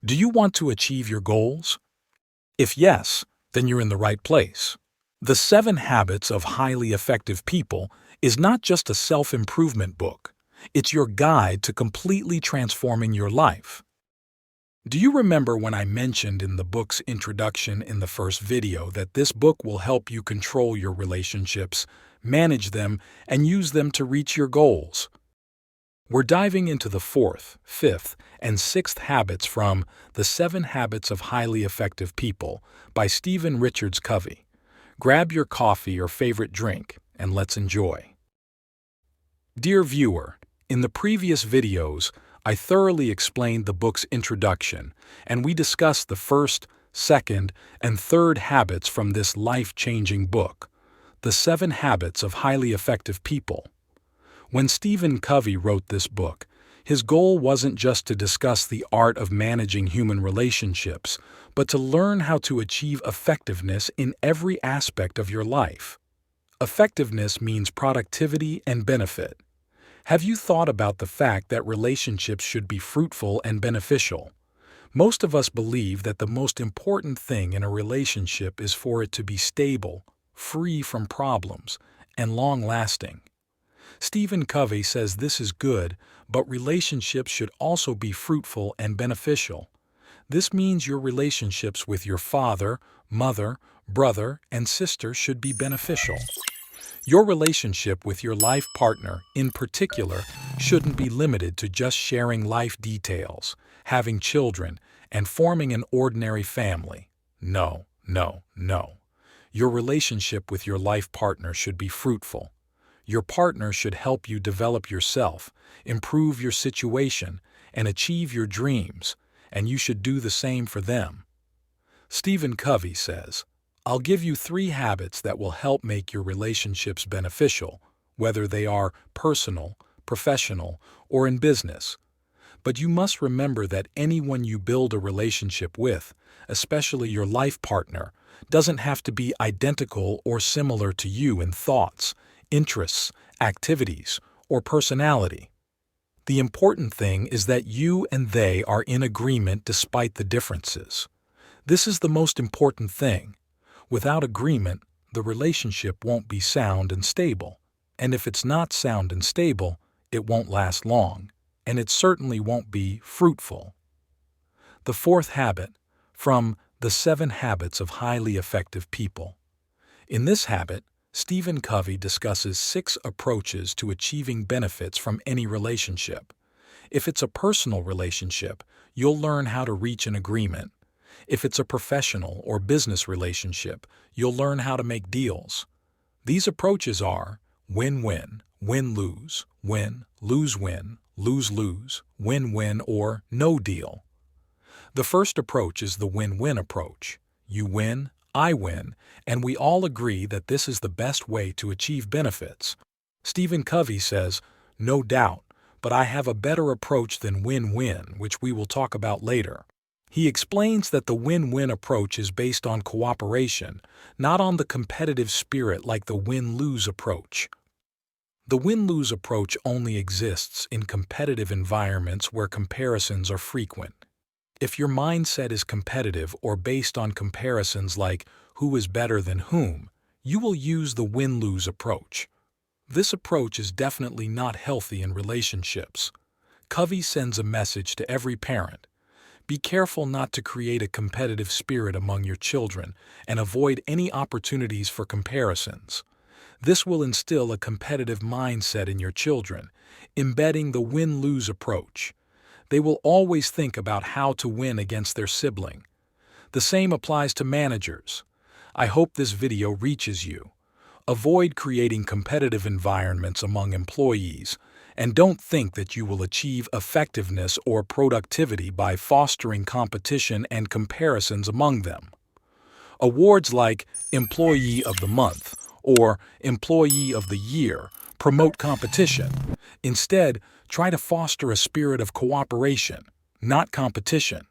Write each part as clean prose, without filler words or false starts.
Do you want to achieve your goals? If yes, then you're in the right place. The 7 Habits of Highly Effective People is not just a self-improvement book. It's your guide to completely transforming your life. Do you remember when I mentioned in the book's introduction in the first video that this book will help you control your relationships, manage them, and use them to reach your goals? We're diving into the 4th, 5th, and 6th habits from The 7 Habits of Highly Effective People by Stephen Richards Covey. Grab your coffee or favorite drink, and let's enjoy. Dear viewer, in the previous videos, I thoroughly explained the book's introduction, and we discussed the 1st, 2nd, and 3rd habits from this life-changing book, The 7 Habits of Highly Effective People. When Stephen Covey wrote this book, his goal wasn't just to discuss the art of managing human relationships, but to learn how to achieve effectiveness in every aspect of your life. Effectiveness means productivity and benefit. Have you thought about the fact that relationships should be fruitful and beneficial? Most of us believe that the most important thing in a relationship is for it to be stable, free from problems, and long-lasting. Stephen Covey says this is good, but relationships should also be fruitful and beneficial. This means your relationships with your father, mother, brother, and sister should be beneficial. Your relationship with your life partner, in particular, shouldn't be limited to just sharing life details, having children, and forming an ordinary family. No, no, no. Your relationship with your life partner should be fruitful. Your partner should help you develop yourself, improve your situation, and achieve your dreams, and you should do the same for them. Stephen Covey says, I'll give you 3 habits that will help make your relationships beneficial, whether they are personal, professional, or in business. But you must remember that anyone you build a relationship with, especially your life partner, doesn't have to be identical or similar to you in thoughts, interests, activities, or personality. The important thing is that you and they are in agreement despite the differences. This is the most important thing. Without agreement, the relationship won't be sound and stable. And if it's not sound and stable, it won't last long, and it certainly won't be fruitful. The 4th habit, from The 7 Habits of Highly Effective People. In this habit, Stephen Covey discusses 6 approaches to achieving benefits from any relationship. If it's a personal relationship, you'll learn how to reach an agreement. If it's a professional or business relationship, you'll learn how to make deals. These approaches are win-win, win-lose, win, lose-win, lose-lose, win-win, or no deal. The first approach is the win-win approach. You win, I win, and we all agree that this is the best way to achieve benefits. Stephen Covey says, no doubt, but I have a better approach than win-win, which we will talk about later. He explains that the win-win approach is based on cooperation, not on the competitive spirit like the win-lose approach. The win-lose approach only exists in competitive environments where comparisons are frequent. If your mindset is competitive or based on comparisons like who is better than whom, you will use the win-lose approach. This approach is definitely not healthy in relationships. Covey sends a message to every parent. Be careful not to create a competitive spirit among your children and avoid any opportunities for comparisons. This will instill a competitive mindset in your children, embedding the win-lose approach. They will always think about how to win against their sibling. The same applies to managers. I hope this video reaches you. Avoid creating competitive environments among employees, and don't think that you will achieve effectiveness or productivity by fostering competition and comparisons among them. Awards like Employee of the Month or Employee of the Year promote competition. Instead, try to foster a spirit of cooperation, not competition.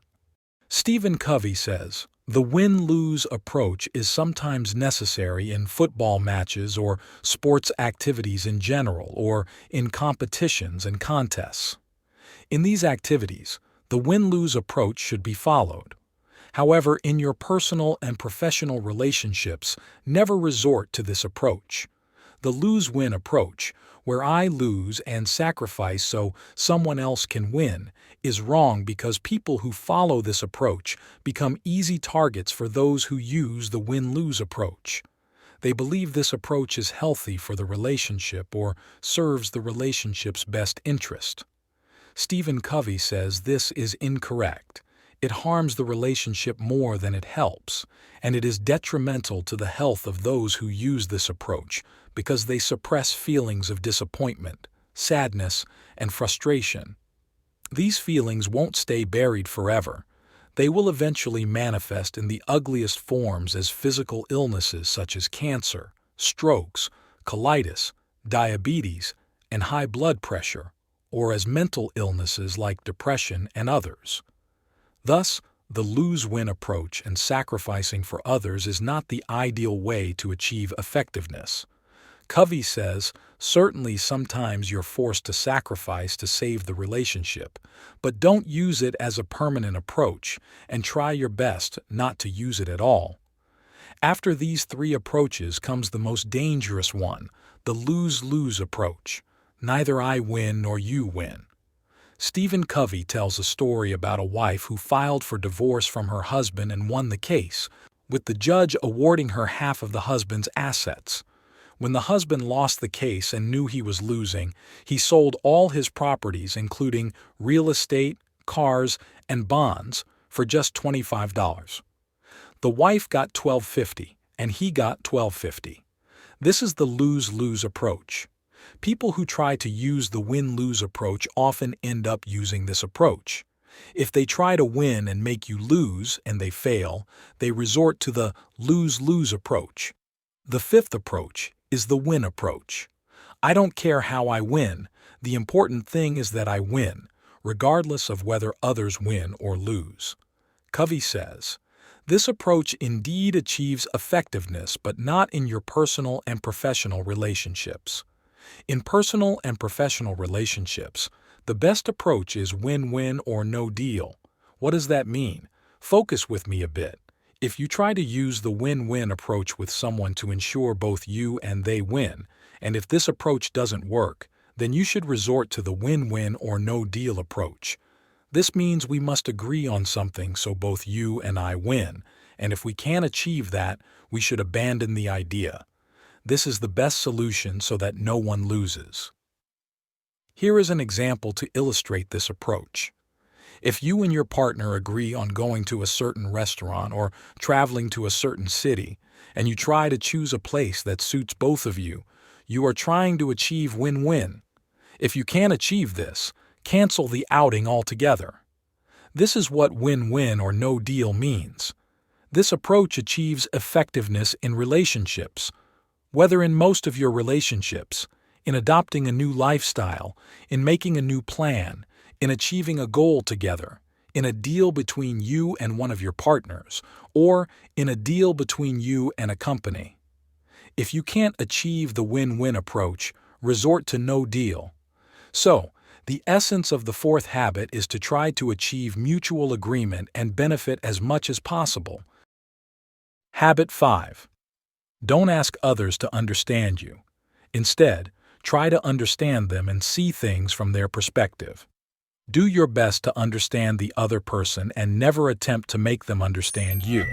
Stephen Covey says, the win-lose approach is sometimes necessary in football matches or sports activities in general or in competitions and contests. In these activities, The win-lose approach should be followed. However, in your personal and professional relationships, never resort to this approach. The lose-win approach, where I lose and sacrifice so someone else can win, is wrong because people who follow this approach become easy targets for those who use the win-lose approach. They believe this approach is healthy for the relationship or serves the relationship's best interest. Stephen Covey says this is incorrect. It harms the relationship more than it helps, and it is detrimental to the health of those who use this approach because they suppress feelings of disappointment, sadness, and frustration. These feelings won't stay buried forever. They will eventually manifest in the ugliest forms as physical illnesses such as cancer, strokes, colitis, diabetes, and high blood pressure, or as mental illnesses like depression and others. Thus, the lose-win approach and sacrificing for others is not the ideal way to achieve effectiveness. Covey says, certainly sometimes you're forced to sacrifice to save the relationship, but don't use it as a permanent approach and try your best not to use it at all. After these three approaches comes the most dangerous one, the lose-lose approach. Neither I win nor you win. Stephen Covey tells a story about a wife who filed for divorce from her husband and won the case, with the judge awarding her half of the husband's assets. When the husband lost the case and knew he was losing, he sold all his properties, including real estate, cars, and bonds, for just $25. The wife got $12.50, and he got $12.50. This is the lose-lose approach. People who try to use the win-lose approach often end up using this approach. If they try to win and make you lose and they fail, they resort to the lose-lose approach. The fifth approach is the win approach. I don't care how I win. The important thing is that I win, regardless of whether others win or lose. Covey says, this approach indeed achieves effectiveness, but not in your personal and professional relationships. In personal and professional relationships, the best approach is win-win or no deal. What does that mean? Focus with me a bit. If you try to use the win-win approach with someone to ensure both you and they win, and if this approach doesn't work, then you should resort to the win-win or no deal approach. This means we must agree on something so both you and I win, and if we can't achieve that, we should abandon the idea. This is the best solution so that no one loses. Here is an example to illustrate this approach. If you and your partner agree on going to a certain restaurant or traveling to a certain city, and you try to choose a place that suits both of you, you are trying to achieve win-win. If you can't achieve this, cancel the outing altogether. This is what win-win or no deal means. This approach achieves effectiveness in relationships. Whether in most of your relationships, in adopting a new lifestyle, in making a new plan, in achieving a goal together, in a deal between you and one of your partners, or in a deal between you and a company. If you can't achieve the win-win approach, resort to no deal. So, the essence of the fourth habit is to try to achieve mutual agreement and benefit as much as possible. Habit 5. Don't ask others to understand you. Instead, try to understand them and see things from their perspective. Do your best to understand the other person and never attempt to make them understand you.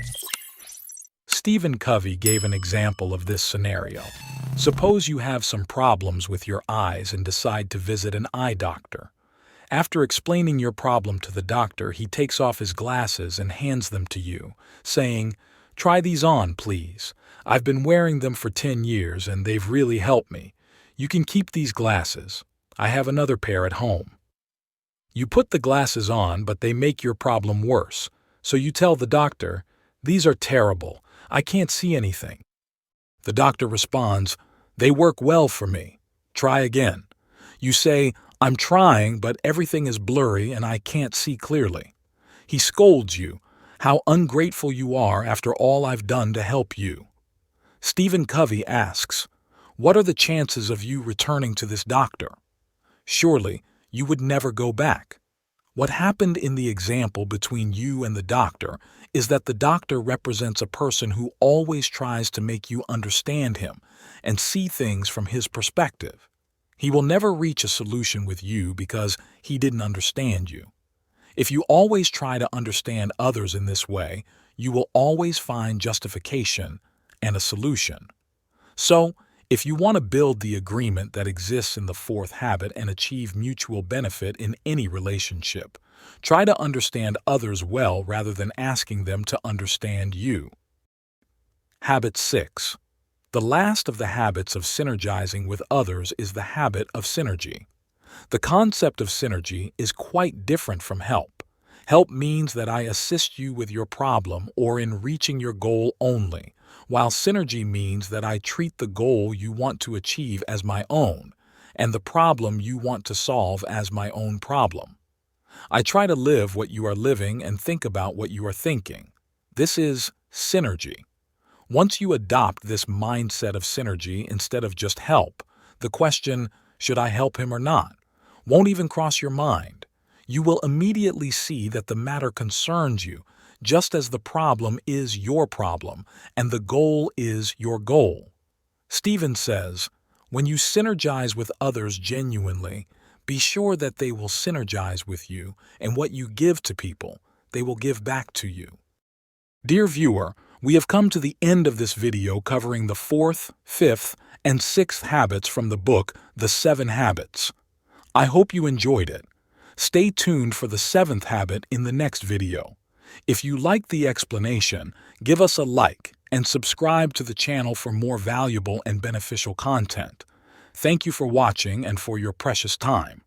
Stephen Covey gave an example of this scenario. Suppose you have some problems with your eyes and decide to visit an eye doctor. After explaining your problem to the doctor, he takes off his glasses and hands them to you, saying, "Try these on, please. I've been wearing them for 10 years and they've really helped me. You can keep these glasses. I have another pair at home." You put the glasses on, but they make your problem worse. So you tell the doctor, "These are terrible. I can't see anything." The doctor responds, "They work well for me. Try again." You say, "I'm trying, but everything is blurry and I can't see clearly." He scolds you. "How ungrateful you are after all I've done to help you." Stephen Covey asks, "What are the chances of you returning to this doctor?" Surely, you would never go back. What happened in the example between you and the doctor is that the doctor represents a person who always tries to make you understand him and see things from his perspective. He will never reach a solution with you because he didn't understand you. If you always try to understand others in this way, you will always find justification and a solution. So, if you want to build the agreement that exists in the fourth habit and achieve mutual benefit in any relationship, try to understand others well rather than asking them to understand you. Habit 6. The last of the habits of synergizing with others is the habit of synergy. The concept of synergy is quite different from help. Help means that I assist you with your problem or in reaching your goal only, while synergy means that I treat the goal you want to achieve as my own, and the problem you want to solve as my own problem. I try to live what you are living and think about what you are thinking. This is synergy. Once you adopt this mindset of synergy instead of just help, the question, should I help him or not, won't even cross your mind. You will immediately see that the matter concerns you, just as the problem is your problem and the goal is your goal. Stephen says, when you synergize with others genuinely, be sure that they will synergize with you, and what you give to people, they will give back to you. Dear viewer, we have come to the end of this video covering the fourth, fifth, and sixth habits from the book, The 7 Habits. I hope you enjoyed it. Stay tuned for the 7th habit in the next video. If you liked the explanation, give us a like and subscribe to the channel for more valuable and beneficial content. Thank you for watching and for your precious time.